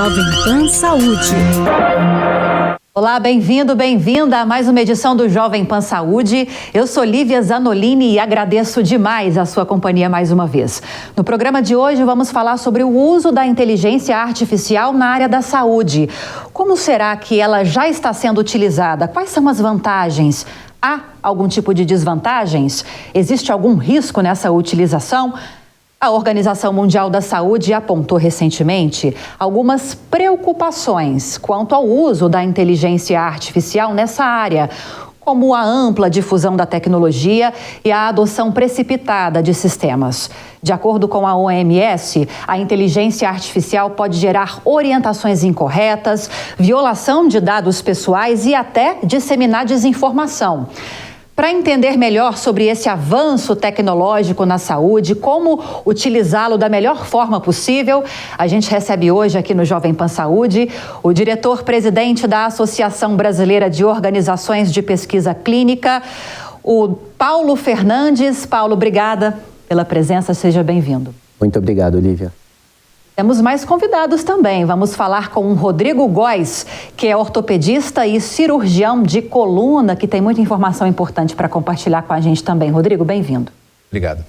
Jovem Pan Saúde. Olá, bem-vindo, bem-vinda a mais uma edição do Jovem Pan Saúde. Eu sou Lívia Zanolini e agradeço demais a sua companhia mais uma vez. No programa de hoje vamos falar sobre o uso da inteligência artificial na área da saúde. Como será que ela já está sendo utilizada? Quais são as vantagens? Há algum tipo de desvantagens? Existe algum risco nessa utilização? A Organização Mundial da Saúde apontou recentemente algumas preocupações quanto ao uso da inteligência artificial nessa área, como a ampla difusão da tecnologia e a adoção precipitada de sistemas. De acordo com a OMS, a inteligência artificial pode gerar orientações incorretas, violação de dados pessoais e até disseminar desinformação. Para entender melhor sobre esse avanço tecnológico na saúde, como utilizá-lo da melhor forma possível, a gente recebe hoje aqui no Jovem Pan Saúde o diretor-presidente da Associação Brasileira de Organizações de Pesquisa Clínica, o Paulo Fernandes. Paulo, obrigada pela presença, seja bem-vindo. Muito obrigado, Lívia. Temos mais convidados também. Vamos falar com o Rodrigo Góes, que é ortopedista e cirurgião de coluna, que tem muita informação importante para compartilhar com a gente também. Rodrigo, bem-vindo. Obrigado.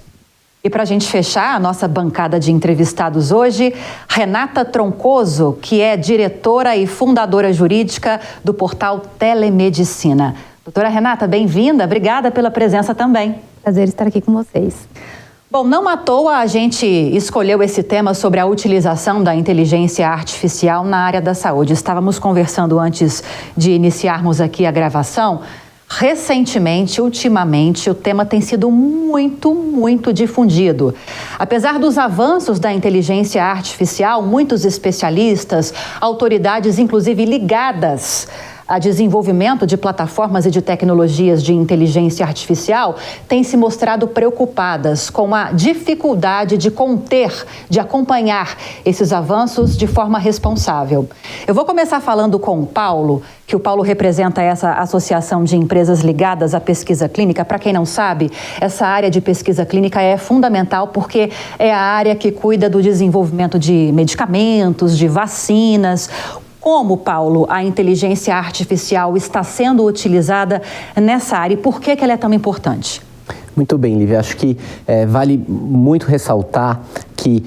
E para a gente fechar a nossa bancada de entrevistados hoje, Renata Troncoso, que é diretora e fundadora jurídica do portal Telemedicina. Doutora Renata, bem-vinda. Obrigada pela presença também. Prazer estar aqui com vocês. Bom, não à toa a gente escolheu esse tema sobre a utilização da inteligência artificial na área da saúde. Estávamos conversando antes de iniciarmos aqui a gravação. Recentemente, ultimamente, o tema tem sido muito difundido. Apesar dos avanços da inteligência artificial, muitos especialistas, autoridades inclusive ligadas a desenvolvimento de plataformas e de tecnologias de inteligência artificial têm se mostrado preocupadas com a dificuldade de conter, de acompanhar esses avanços de forma responsável. Eu vou começar falando com o Paulo, que o Paulo representa essa associação de empresas ligadas à pesquisa clínica. Para quem não sabe, essa área de pesquisa clínica é fundamental porque é a área que cuida do desenvolvimento de medicamentos, de vacinas. Como, Paulo, a inteligência artificial está sendo utilizada nessa área e por que ela é tão importante? Muito bem, Lívia. Acho que vale muito ressaltar que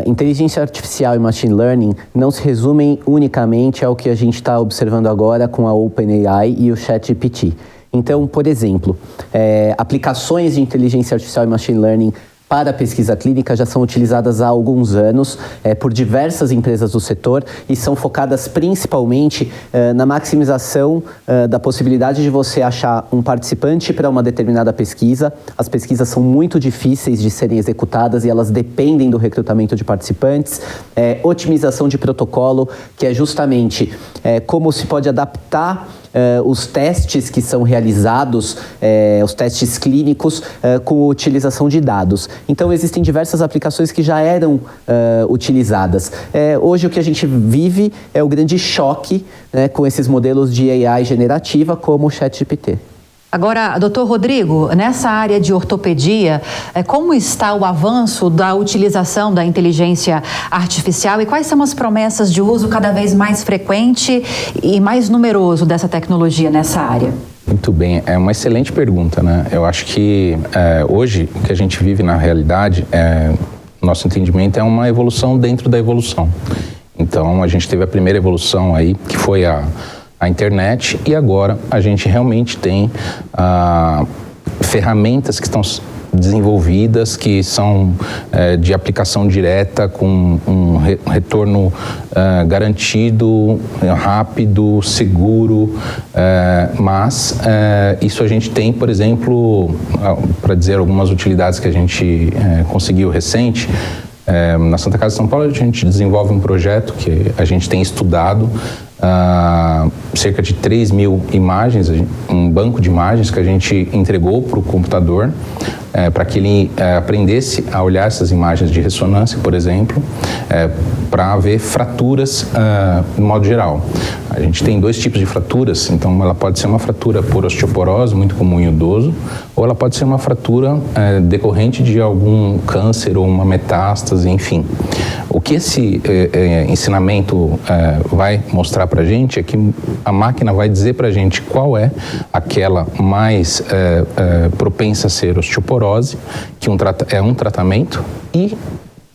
inteligência artificial e machine learning não se resumem unicamente ao que a gente está observando agora com a OpenAI e o ChatGPT. Então, por exemplo, aplicações de inteligência artificial e machine learning para a pesquisa clínica já são utilizadas há alguns anos por diversas empresas do setor e são focadas principalmente na maximização da possibilidade de você achar um participante para uma determinada pesquisa. As pesquisas são muito difíceis de serem executadas e elas dependem do recrutamento de participantes. Otimização de protocolo, que é justamente como se pode adaptar os testes que são realizados, os testes clínicos, com a utilização de dados. Então, existem diversas aplicações que já eram utilizadas. Hoje, o que a gente vive é o grande choque, né, com esses modelos de AI generativa, como o ChatGPT. Agora, doutor Rodrigo, nessa área de ortopedia, como está o avanço da utilização da inteligência artificial e quais são as promessas de uso cada vez mais frequente e mais numeroso dessa tecnologia nessa área? Muito bem, é uma excelente pergunta, né? Eu acho que hoje o que a gente vive na realidade, nosso entendimento é uma evolução dentro da evolução. Então, a gente teve a primeira evolução aí, que foi a internet, e agora a gente realmente tem ferramentas que estão desenvolvidas, que são de aplicação direta, com um retorno garantido, rápido, seguro, mas isso a gente tem, por exemplo, para dizer algumas utilidades que a gente conseguiu recente. Na Santa Casa de São Paulo, a gente desenvolve um projeto que a gente tem estudado cerca de 3 mil imagens, um banco de imagens que a gente entregou para o computador, para que ele aprendesse a olhar essas imagens de ressonância, por exemplo, para ver fraturas no modo geral. A gente tem 2 tipos de fraturas, então ela pode ser uma fratura por osteoporose, muito comum em idoso, ou ela pode ser uma fratura decorrente de algum câncer ou uma metástase, enfim. O que esse ensinamento vai mostrar para a gente é que a máquina vai dizer para a gente qual é aquela mais propensa a ser osteoporose, que é um tratamento, e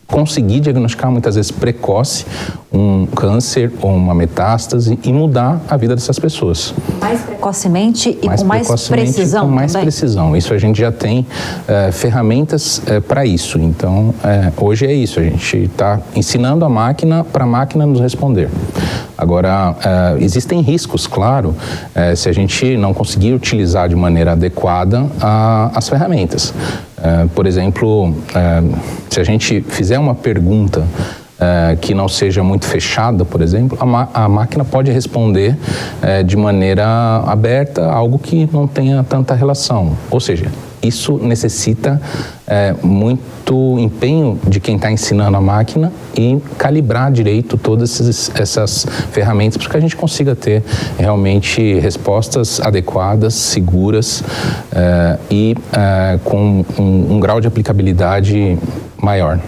conseguir diagnosticar muitas vezes precoce um câncer ou uma metástase e mudar a vida dessas pessoas. Mais precocemente e com mais precisão. Com mais precisão. Isso a gente já tem ferramentas para isso. Então, hoje é isso. A gente está ensinando a máquina para a máquina nos responder. Agora, existem riscos, claro, se a gente não conseguir utilizar de maneira adequada as ferramentas. Por exemplo, se a gente fizer uma pergunta que não seja muito fechada, por exemplo, a máquina pode responder de maneira aberta algo que não tenha tanta relação. Ou seja, isso necessita muito empenho de quem está ensinando a máquina e calibrar direito todas essas ferramentas para que a gente consiga ter realmente respostas adequadas, seguras e com um grau de aplicabilidade maior.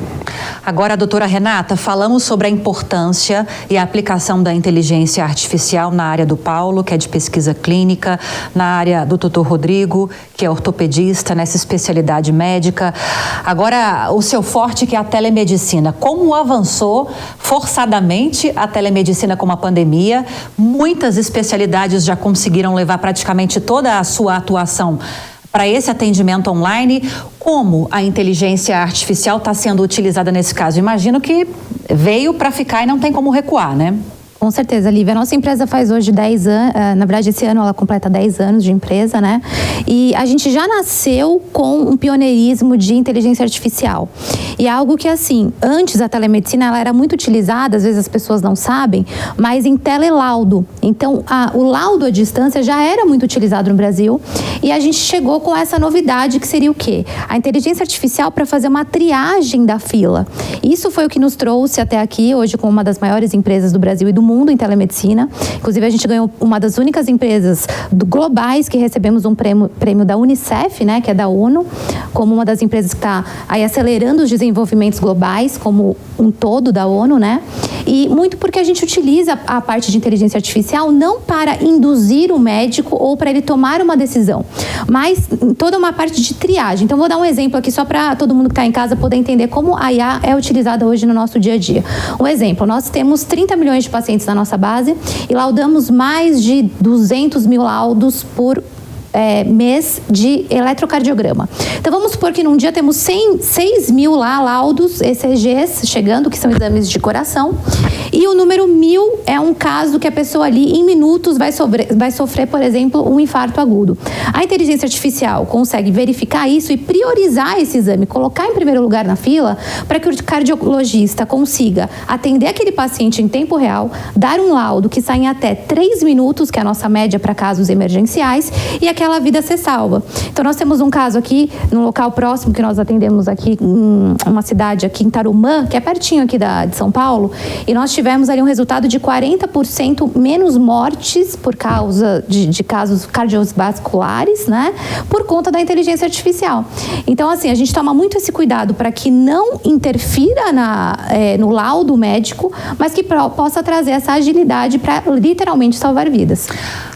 Agora, doutora Renata, falamos sobre a importância e a aplicação da inteligência artificial na área do Paulo, que é de pesquisa clínica, na área do doutor Rodrigo, que é ortopedista, nessa especialidade médica. Agora, o seu forte, que é a telemedicina. Como avançou forçadamente a telemedicina com a pandemia? Muitas especialidades já conseguiram levar praticamente toda a sua atuação para esse atendimento online. Como a inteligência artificial está sendo utilizada nesse caso? Imagino que veio para ficar e não tem como recuar, né? Com certeza, Lívia. A nossa empresa faz hoje 10 anos, na verdade esse ano ela completa 10 anos de empresa, né? E a gente já nasceu com um pioneirismo de inteligência artificial. E é algo que, assim, antes a telemedicina ela era muito utilizada, às vezes as pessoas não sabem, mas em telelaudo. Então, o laudo à distância já era muito utilizado no Brasil e a gente chegou com essa novidade que seria o quê? A inteligência artificial para fazer uma triagem da fila. Isso foi o que nos trouxe até aqui, hoje com uma das maiores empresas do Brasil e do mundo em telemedicina. Inclusive, a gente ganhou uma das únicas empresas globais que recebemos um prêmio da Unicef, né, que é da ONU, como uma das empresas que está aí acelerando os desenvolvimentos globais, como um todo da ONU, né? E muito porque a gente utiliza a parte de inteligência artificial não para induzir o médico ou para ele tomar uma decisão, mas toda uma parte de triagem. Então, vou dar um exemplo aqui só para todo mundo que está em casa poder entender como a IA é utilizada hoje no nosso dia a dia. Um exemplo, nós temos 30 milhões de pacientes na nossa base e laudamos mais de 200 mil laudos por mês de eletrocardiograma. Então, vamos supor que num dia temos 6 mil laudos, ECGs, chegando, que são exames de coração, e o número 1000 é um caso que a pessoa ali, em minutos, vai sofrer, por exemplo, um infarto agudo. A inteligência artificial consegue verificar isso e priorizar esse exame, colocar em primeiro lugar na fila, para que o cardiologista consiga atender aquele paciente em tempo real, dar um laudo que sai em até 3 minutos, que é a nossa média para casos emergenciais, e aquela vida ser salva. Então, nós temos um caso aqui, no local próximo que nós atendemos aqui, uma cidade aqui em Tarumã, que é pertinho aqui de São Paulo, e nós tivemos ali um resultado de 40% menos mortes por causa de casos cardiovasculares, né? Por conta da inteligência artificial. Então, assim, a gente toma muito esse cuidado para que não interfira no laudo médico, mas que possa trazer essa agilidade para literalmente salvar vidas.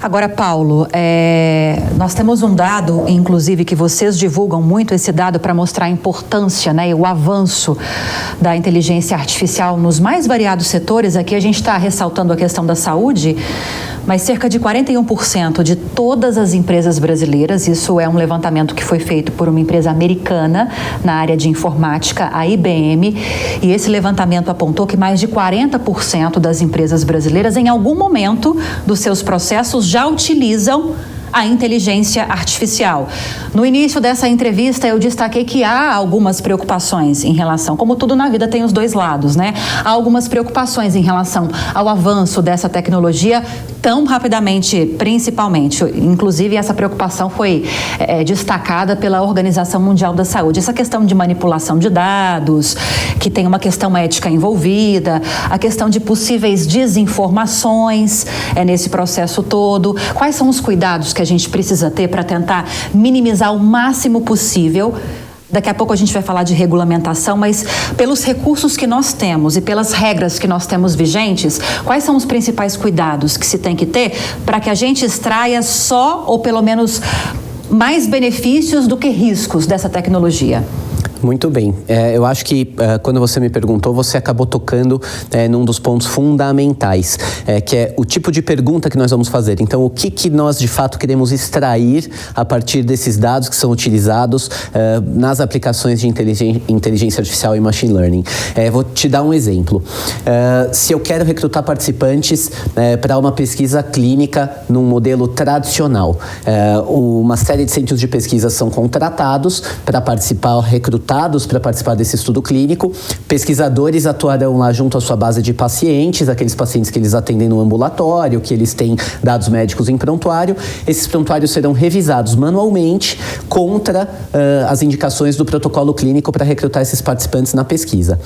Agora, Paulo, nós temos um dado, inclusive, que vocês divulgam muito esse dado para mostrar a importância, né, e o avanço da inteligência artificial nos mais variados setores. Aqui a gente está ressaltando a questão da saúde, mas cerca de 41% de todas as empresas brasileiras, isso é um levantamento que foi feito por uma empresa americana na área de informática, a IBM, e esse levantamento apontou que mais de 40% das empresas brasileiras, em algum momento dos seus processos, já utilizam a inteligência artificial. No início dessa entrevista, eu destaquei que há algumas preocupações em relação, como tudo na vida tem os dois lados, né? Há algumas preocupações em relação ao avanço dessa tecnologia tão rapidamente, principalmente. Inclusive, essa preocupação foi destacada pela Organização Mundial da Saúde. Essa questão de manipulação de dados, que tem uma questão ética envolvida, a questão de possíveis desinformações nesse processo todo. Quais são os cuidados que a gente precisa ter para tentar minimizar o máximo possível? Daqui a pouco a gente vai falar de regulamentação, mas pelos recursos que nós temos e pelas regras que nós temos vigentes, quais são os principais cuidados que se tem que ter para que a gente extraia só ou pelo menos mais benefícios do que riscos dessa tecnologia? Muito bem. Eu acho que quando você me perguntou, você acabou tocando num dos pontos fundamentais, que é o tipo de pergunta que nós vamos fazer. Então, o que nós de fato queremos extrair a partir desses dados que são utilizados nas aplicações de inteligência artificial e machine learning. Vou te dar um exemplo. Se eu quero recrutar participantes para uma pesquisa clínica num modelo tradicional, uma série de centros de pesquisa são contratados para participar, recrutados para participar desse estudo clínico. Pesquisadores atuarão lá junto à sua base de pacientes, aqueles pacientes que eles atendem no ambulatório, que eles têm dados médicos em prontuário. Esses prontuários serão revisados manualmente contra as indicações do protocolo clínico para recrutar esses participantes na pesquisa.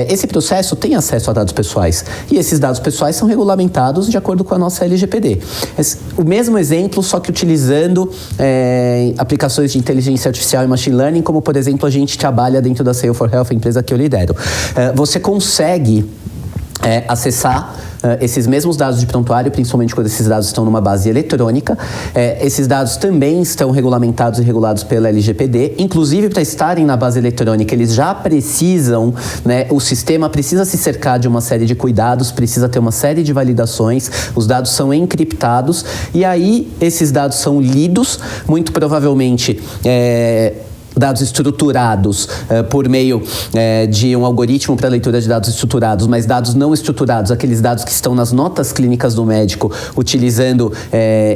Esse processo tem acesso a dados pessoais e esses dados pessoais são regulamentados de acordo com a nossa LGPD. O mesmo exemplo, só que utilizando aplicações de inteligência artificial e machine learning, como por exemplo a gente trabalha dentro da Sail for Health, a empresa que eu lidero. Você consegue acessar esses mesmos dados de prontuário, principalmente quando esses dados estão numa base eletrônica. Esses dados também estão regulamentados e regulados pela LGPD, inclusive para estarem na base eletrônica, eles já precisam, o sistema precisa se cercar de uma série de cuidados, precisa ter uma série de validações, os dados são encriptados e aí esses dados são lidos, muito provavelmente dados estruturados por meio de um algoritmo para leitura de dados estruturados, mas dados não estruturados, aqueles dados que estão nas notas clínicas do médico, utilizando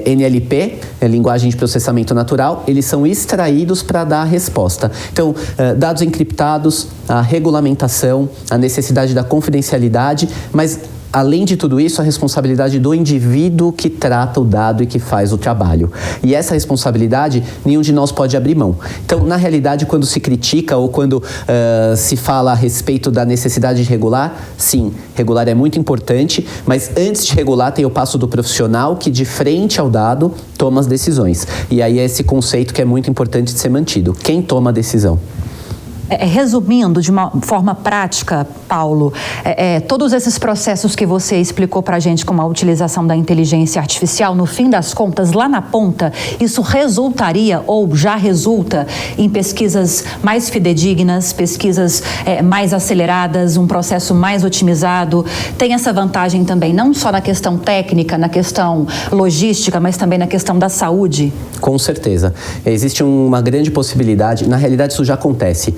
NLP, linguagem de processamento natural, eles são extraídos para dar a resposta. Então, dados encriptados, a regulamentação, a necessidade da confidencialidade, mas além de tudo isso, a responsabilidade do indivíduo que trata o dado e que faz o trabalho. E essa responsabilidade, nenhum de nós pode abrir mão. Então, na realidade, quando se critica ou quando se fala a respeito da necessidade de regular, sim, regular é muito importante, mas antes de regular tem o passo do profissional que, de frente ao dado, toma as decisões. E aí é esse conceito que é muito importante de ser mantido. Quem toma a decisão? Resumindo de uma forma prática, Paulo, todos esses processos que você explicou para a gente com a utilização da inteligência artificial, no fim das contas, lá na ponta, isso resultaria ou já resulta em pesquisas mais fidedignas, pesquisas mais aceleradas, um processo mais otimizado. Tem essa vantagem também, não só na questão técnica, na questão logística, mas também na questão da saúde? Com certeza. Existe uma grande possibilidade, na realidade isso já acontece.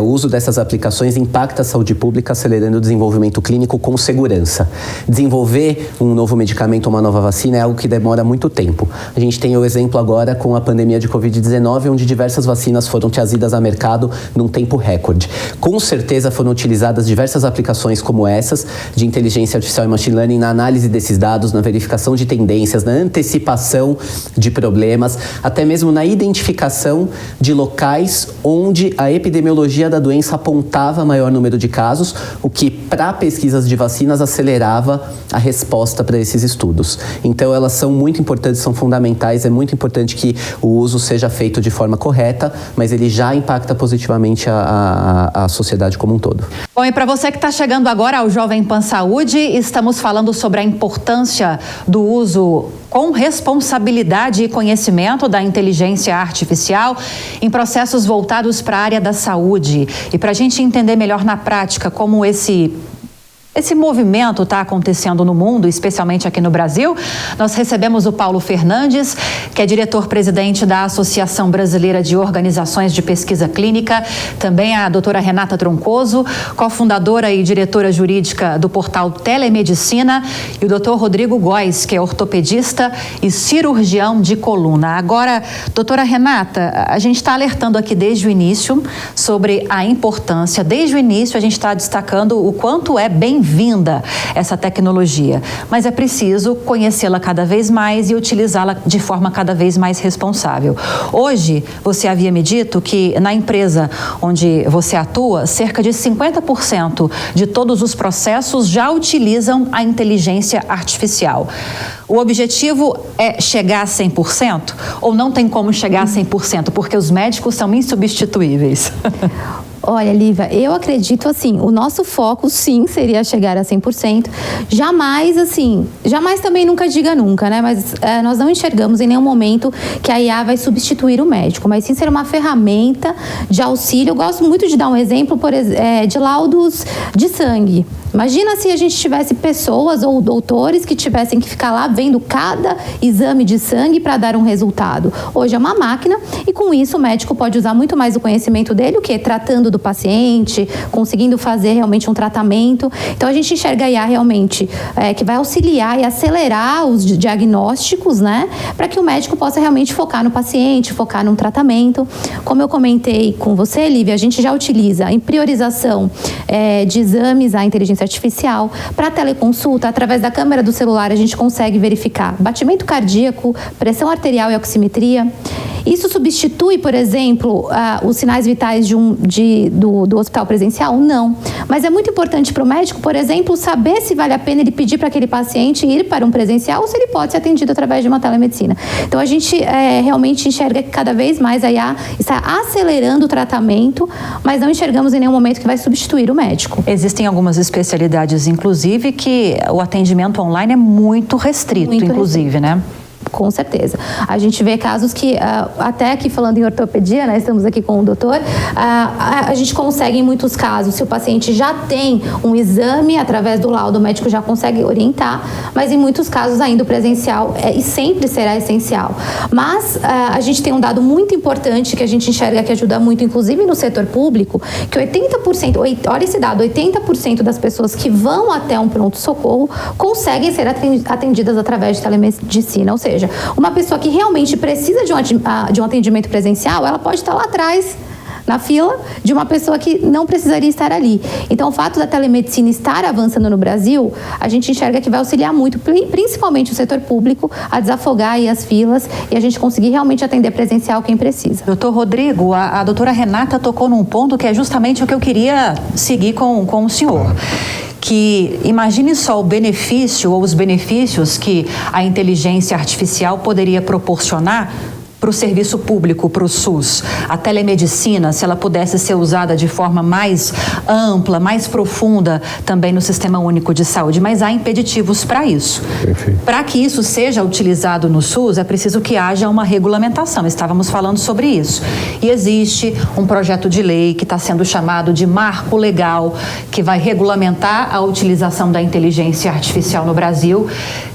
O uso dessas aplicações impacta a saúde pública, acelerando o desenvolvimento clínico com segurança. Desenvolver um novo medicamento ou uma nova vacina é algo que demora muito tempo. A gente tem o exemplo agora com a pandemia de Covid-19, onde diversas vacinas foram trazidas ao mercado num tempo recorde. Com certeza foram utilizadas diversas aplicações como essas, de inteligência artificial e machine learning, na análise desses dados, na verificação de tendências, na antecipação de problemas, até mesmo na identificação de locais onde a epidemiologia da doença apontava maior número de casos, o que, para pesquisas de vacinas, acelerava a resposta para esses estudos. Então, elas são muito importantes, são fundamentais, é muito importante que o uso seja feito de forma correta, mas ele já impacta positivamente a sociedade como um todo. Bom, e para você que está chegando agora ao Jovem Pan Saúde, estamos falando sobre a importância do uso com responsabilidade e conhecimento da inteligência artificial em processos voltados para a área da saúde. E para a gente entender melhor na prática como esse Esse movimento está acontecendo no mundo, especialmente aqui no Brasil. Nós recebemos o Paulo Fernandes, que é diretor-presidente da Associação Brasileira de Organizações de Pesquisa Clínica, também a doutora Renata Troncoso, cofundadora e diretora jurídica do portal Telemedicina, e o doutor Rodrigo Góes, que é ortopedista e cirurgião de coluna. Agora, doutora Renata, a gente está alertando aqui desde o início sobre a importância, desde o início a gente está destacando o quanto é bem-vinda essa tecnologia, mas é preciso conhecê-la cada vez mais e utilizá-la de forma cada vez mais responsável. Hoje, você havia me dito que na empresa onde você atua, cerca de 50% de todos os processos já utilizam a inteligência artificial. O objetivo é chegar a 100% ou não tem como chegar a 100%, porque os médicos são insubstituíveis? Olha, Lívia, eu acredito assim, o nosso foco sim seria chegar a 100%. Jamais também nunca diga nunca, né? Mas nós não enxergamos em nenhum momento que a IA vai substituir o médico, mas sim ser uma ferramenta de auxílio. Eu gosto muito de dar um exemplo de laudos de sangue. Imagina se a gente tivesse pessoas ou doutores que tivessem que ficar lá vendo cada exame de sangue para dar um resultado. Hoje é uma máquina e com isso o médico pode usar muito mais o conhecimento dele, o que? Tratando do paciente, conseguindo fazer realmente um tratamento. Então a gente enxerga a IA realmente que vai auxiliar e acelerar os diagnósticos, né? Para que o médico possa realmente focar no paciente, focar num tratamento. Como eu comentei com você, Lívia, a gente já utiliza em priorização de exames a inteligência artificial. Para teleconsulta, através da câmera do celular, a gente consegue verificar batimento cardíaco, pressão arterial e oximetria. Isso substitui, por exemplo, os sinais vitais do hospital presencial? Não. Mas é muito importante para o médico, por exemplo, saber se vale a pena ele pedir para aquele paciente ir para um presencial ou se ele pode ser atendido através de uma telemedicina. Então, a gente realmente enxerga que cada vez mais a IA está acelerando o tratamento, mas não enxergamos em nenhum momento que vai substituir o médico. Existem algumas especialidades, inclusive, que o atendimento online é muito restrito, inclusive, né? Com certeza. A gente vê casos que, até aqui falando em ortopedia, né, estamos aqui com o doutor, a gente consegue em muitos casos, se o paciente já tem um exame, através do laudo o médico já consegue orientar, mas em muitos casos ainda o presencial e sempre será essencial. Mas a gente tem um dado muito importante que a gente enxerga que ajuda muito, inclusive no setor público, que 80%, olha esse dado, 80% das pessoas que vão até um pronto-socorro conseguem ser atendidas através de telemedicina, ou seja, uma pessoa que realmente precisa de um atendimento presencial, ela pode estar lá atrás, na fila, de uma pessoa que não precisaria estar ali. Então, o fato da telemedicina estar avançando no Brasil, a gente enxerga que vai auxiliar muito, principalmente o setor público, a desafogar aí as filas e a gente conseguir realmente atender presencial quem precisa. Doutor Rodrigo, a doutora Renata tocou num ponto que é justamente o que eu queria seguir com o senhor. Que imagine só o benefício ou os benefícios que a inteligência artificial poderia proporcionar para o serviço público, para o SUS. A telemedicina, se ela pudesse ser usada de forma mais ampla, mais profunda também no Sistema Único de Saúde, mas há impeditivos para isso. Para que isso seja utilizado no SUS, é preciso que haja uma regulamentação. Estávamos falando sobre isso. E existe um projeto de lei que está sendo chamado de Marco Legal, que vai regulamentar a utilização da inteligência artificial no Brasil,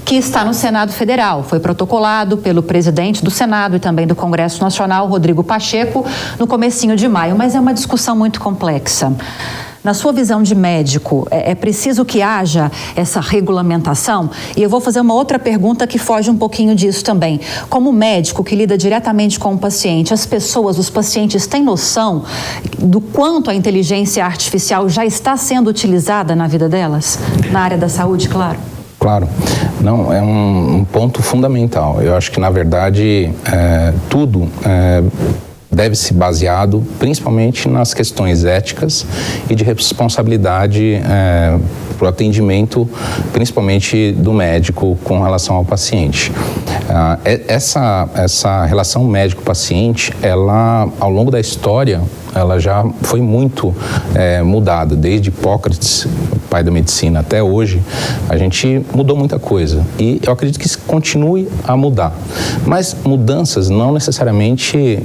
que está no Senado Federal. Foi protocolado pelo presidente do Senado e também do Congresso Nacional, Rodrigo Pacheco, no comecinho de maio, mas é uma discussão muito complexa. Na sua visão de médico, é preciso que haja essa regulamentação? E eu vou fazer uma outra pergunta que foge um pouquinho disso também. Como médico que lida diretamente com o paciente, os pacientes têm noção do quanto a inteligência artificial já está sendo utilizada na vida delas? Na área da saúde, claro. Claro, não, é um ponto fundamental. Eu acho que, na verdade, tudo deve ser baseado principalmente nas questões éticas e de responsabilidade para o atendimento, principalmente do médico com relação ao paciente. Essa relação médico-paciente, ela, ao longo da história, ela já foi muito mudada, desde Hipócrates, pai da medicina até hoje, a gente mudou muita coisa. E eu acredito que isso continue a mudar. Mas mudanças não necessariamente...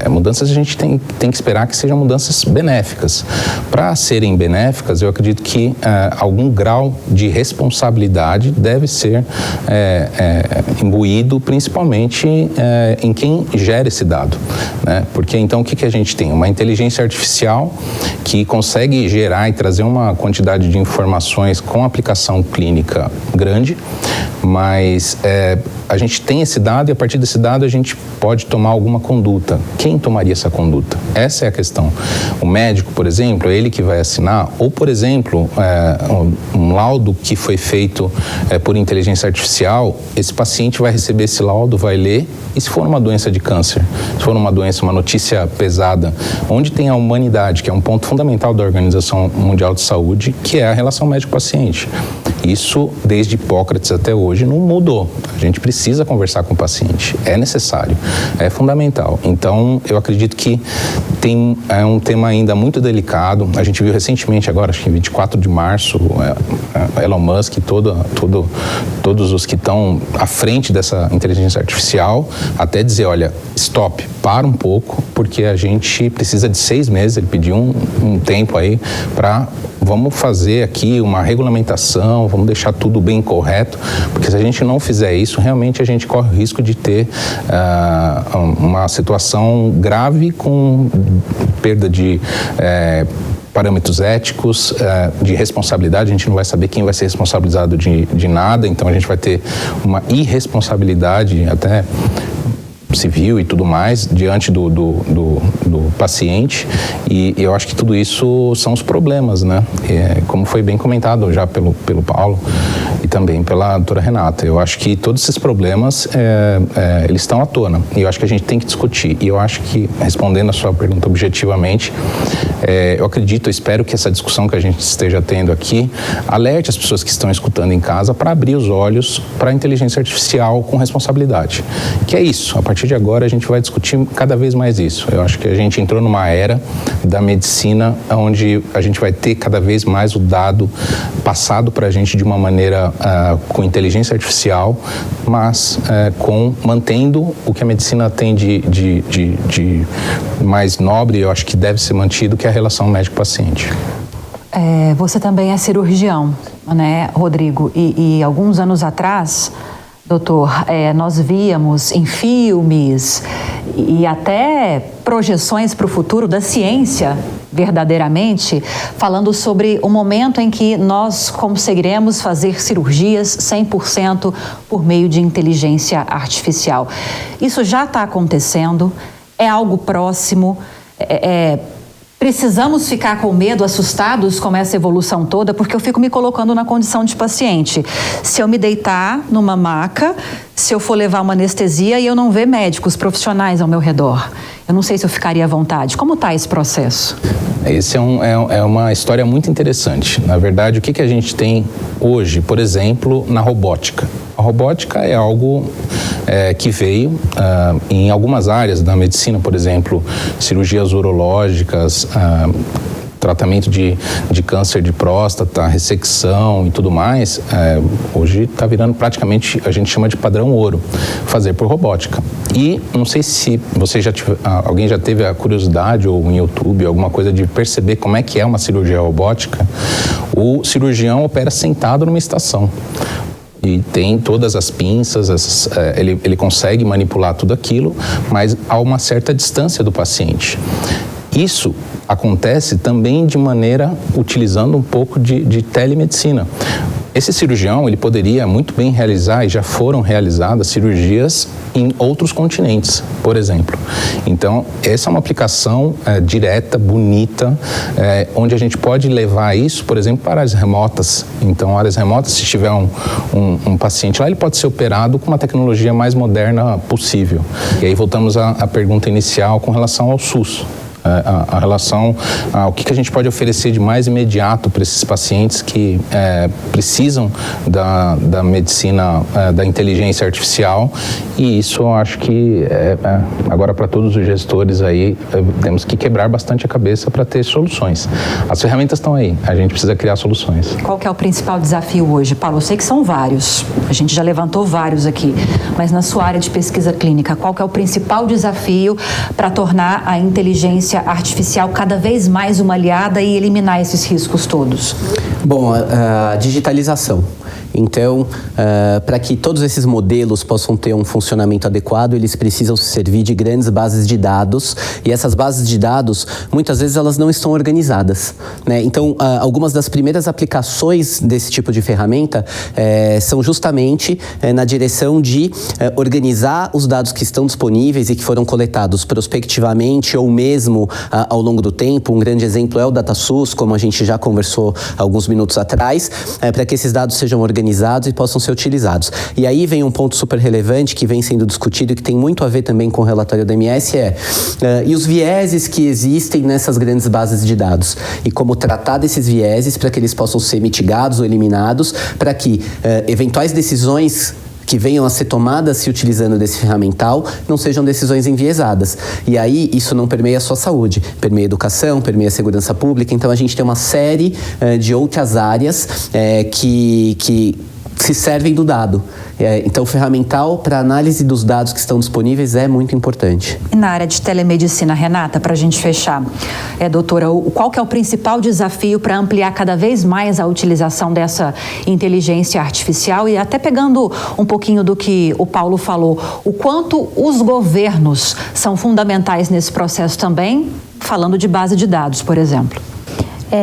mudanças a gente tem que esperar que sejam mudanças benéficas. Para serem benéficas, eu acredito que algum grau de responsabilidade deve ser imbuído, principalmente em quem gera esse dado, né? Porque então o que a gente tem? Uma inteligência artificial que consegue gerar e trazer uma quantidade de informações com aplicação clínica grande, mas a gente tem esse dado e a partir desse dado a gente pode tomar alguma conduta. Quem tomaria essa conduta? Essa é a questão. O médico, por exemplo, é ele que vai assinar, ou, por exemplo, um laudo que foi feito por inteligência artificial, esse paciente vai receber esse laudo, vai ler, e se for uma doença de câncer, se for uma doença, uma notícia pesada, onde tem a humanidade, que é um ponto fundamental da Organização Mundial de Saúde, que é a relação médico-paciente. Isso, desde Hipócrates até hoje, não mudou. A gente precisa conversar com o paciente. É necessário, é fundamental. Então, eu acredito que é um tema ainda muito delicado. A gente viu recentemente, agora, acho que em 24 de março, Elon Musk e todos os que estão à frente dessa inteligência artificial, até dizer, olha, stop, para um pouco, porque a gente precisa de 6 meses, ele pediu um tempo aí para... Vamos fazer aqui uma regulamentação, vamos deixar tudo bem correto, porque se a gente não fizer isso, realmente a gente corre o risco de ter uma situação grave com perda de parâmetros éticos, de responsabilidade. A gente não vai saber quem vai ser responsabilizado de nada, então a gente vai ter uma irresponsabilidade até civil e tudo mais diante do paciente, e eu acho que tudo isso são os problemas, né? Como foi bem comentado já pelo Paulo e também pela doutora Renata, eu acho que todos esses problemas eles estão à tona e eu acho que a gente tem que discutir, e eu acho que, respondendo a sua pergunta objetivamente, eu acredito, eu espero que essa discussão que a gente esteja tendo aqui alerte as pessoas que estão escutando em casa para abrir os olhos para a inteligência artificial com responsabilidade, que é isso. A partir de agora a gente vai discutir cada vez mais isso. Eu acho que a gente entrou numa era da medicina onde a gente vai ter cada vez mais o dado passado para a gente de uma maneira com inteligência artificial, mas mantendo o que a medicina tem de mais nobre, eu acho que deve ser mantido, que é a relação médico-paciente. Você também é cirurgião, né, Rodrigo? E alguns anos atrás, doutor, nós víamos em filmes e até projeções para o futuro da ciência, verdadeiramente, falando sobre o momento em que nós conseguiremos fazer cirurgias 100% por meio de inteligência artificial. Isso já está acontecendo, é algo próximo, precisamos ficar com medo, assustados com essa evolução toda, porque eu fico me colocando na condição de paciente. Se eu me deitar numa maca, se eu for levar uma anestesia e eu não ver médicos profissionais ao meu redor, eu não sei se eu ficaria à vontade. Como está esse processo? Esse é uma história muito interessante. Na verdade, o que a gente tem hoje, por exemplo, na robótica? A robótica é algo que veio em algumas áreas da medicina, por exemplo, cirurgias urológicas, tratamento de câncer de próstata, ressecção e tudo mais, hoje está virando praticamente, a gente chama de padrão ouro, fazer por robótica. E não sei se alguém já teve a curiosidade ou em YouTube, alguma coisa de perceber como é que é uma cirurgia robótica. O cirurgião opera sentado numa estação. E tem todas as pinças, ele consegue manipular tudo aquilo, mas a uma certa distância do paciente. Isso acontece também de maneira utilizando um pouco de telemedicina. Esse cirurgião, ele poderia muito bem realizar, e já foram realizadas, cirurgias em outros continentes, por exemplo. Então, essa é uma aplicação direta, bonita, onde a gente pode levar isso, por exemplo, para áreas remotas. Então, áreas remotas, se tiver um paciente lá, ele pode ser operado com uma tecnologia mais moderna possível. E aí voltamos à pergunta inicial com relação ao SUS. a relação ao que a gente pode oferecer de mais imediato para esses pacientes que precisam da medicina, da inteligência artificial, e isso eu acho que agora para todos os gestores aí temos que quebrar bastante a cabeça para ter soluções. As ferramentas estão aí, a gente precisa criar soluções. Qual que é o principal desafio hoje, Paulo? Eu sei que são vários, a gente já levantou vários aqui, mas na sua área de pesquisa clínica, qual que é o principal desafio para tornar a inteligência artificial cada vez mais uma aliada e eliminar esses riscos todos? Bom, a digitalização. Então, para que todos esses modelos possam ter um funcionamento adequado, eles precisam se servir de grandes bases de dados, e essas bases de dados, muitas vezes, elas não estão organizadas, né? Então, algumas das primeiras aplicações desse tipo de ferramenta são justamente na direção de organizar os dados que estão disponíveis e que foram coletados prospectivamente ou mesmo ao longo do tempo. Um grande exemplo é o DataSUS, como a gente já conversou alguns minutos atrás, para que esses dados sejam organizados e possam ser utilizados. E aí vem um ponto super relevante que vem sendo discutido e que tem muito a ver também com o relatório da OMS, e os vieses que existem nessas grandes bases de dados e como tratar desses vieses para que eles possam ser mitigados ou eliminados, para que eventuais decisões que venham a ser tomadas se utilizando desse ferramental não sejam decisões enviesadas. E aí isso não permeia só a saúde, permeia a educação, permeia a segurança pública. Então a gente tem uma série de outras áreas que se servem do dado. Então, o ferramental para análise dos dados que estão disponíveis é muito importante. E na área de telemedicina, Renata, para a gente fechar, doutora, qual que é o principal desafio para ampliar cada vez mais a utilização dessa inteligência artificial? E até pegando um pouquinho do que o Paulo falou, o quanto os governos são fundamentais nesse processo também, falando de base de dados, por exemplo.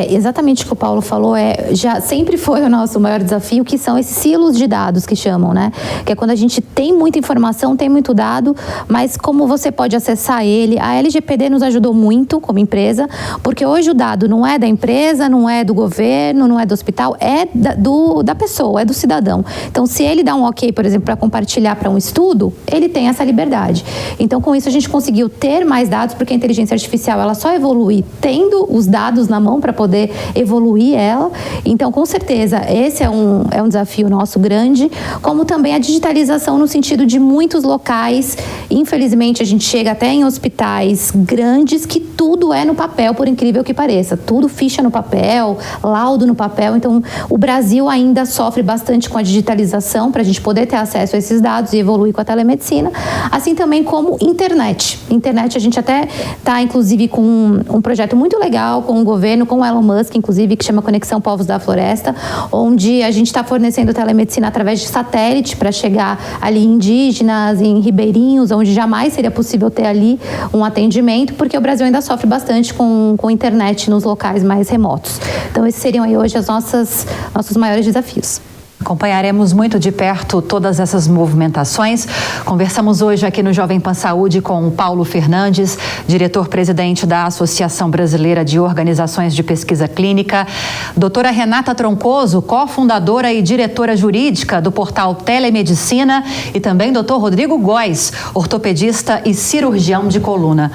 Exatamente o que o Paulo falou, já sempre foi o nosso maior desafio, que são esses silos de dados que chamam, né? Que é quando a gente tem muita informação, tem muito dado, mas como você pode acessar ele. A LGPD nos ajudou muito como empresa, porque hoje o dado não é da empresa, não é do governo, não é do hospital, é da pessoa, é do cidadão. Então, se ele dá um ok, por exemplo, para compartilhar para um estudo, ele tem essa liberdade. Então, com isso, a gente conseguiu ter mais dados, porque a inteligência artificial, ela só evolui tendo os dados na mão para poder evoluir ela. Então, com certeza, esse é um desafio nosso grande, como também a digitalização no sentido de muitos locais. Infelizmente, a gente chega até em hospitais grandes que tudo é no papel, por incrível que pareça. Tudo ficha no papel, laudo no papel. Então, o Brasil ainda sofre bastante com a digitalização para a gente poder ter acesso a esses dados e evoluir com a telemedicina. Assim também como internet. Internet, a gente até está, inclusive, com um projeto muito legal com o governo, com o Elon Musk, inclusive, que chama Conexão Povos da Floresta, onde a gente está fornecendo telemedicina através de satélite para chegar ali em indígenas, em ribeirinhos, onde jamais seria possível ter ali um atendimento, porque o Brasil ainda sofre bastante com internet nos locais mais remotos. Então, esses seriam aí hoje os nossos maiores desafios. Acompanharemos muito de perto todas essas movimentações. Conversamos hoje aqui no Jovem Pan Saúde com o Paulo Fernandes, diretor-presidente da Associação Brasileira de Organizações de Pesquisa Clínica, doutora Renata Troncoso, cofundadora e diretora jurídica do portal Telemedicina, e também doutor Rodrigo Góes, ortopedista e cirurgião de coluna.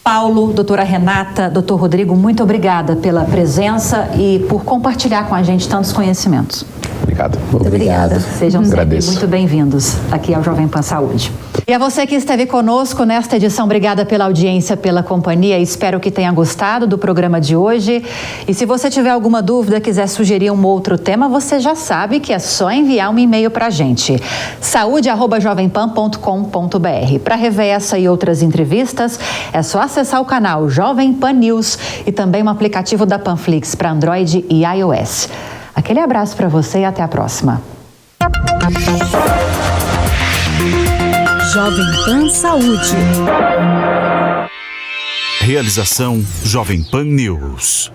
Paulo, doutora Renata, doutor Rodrigo, muito obrigada pela presença e por compartilhar com a gente tantos conhecimentos. Obrigado. Muito obrigada. Sejam sempre muito bem-vindos aqui ao Jovem Pan Saúde. E a você que esteve conosco nesta edição, obrigada pela audiência, pela companhia. Espero que tenha gostado do programa de hoje. E se você tiver alguma dúvida, quiser sugerir um outro tema, você já sabe que é só enviar um e-mail para a gente. saúde@jovempan.com.br. Para rever essa e outras entrevistas, é só acessar o canal Jovem Pan News e também o aplicativo da Panflix para Android e iOS. Aquele abraço para você e até a próxima. Jovem Pan Saúde. Realização Jovem Pan News.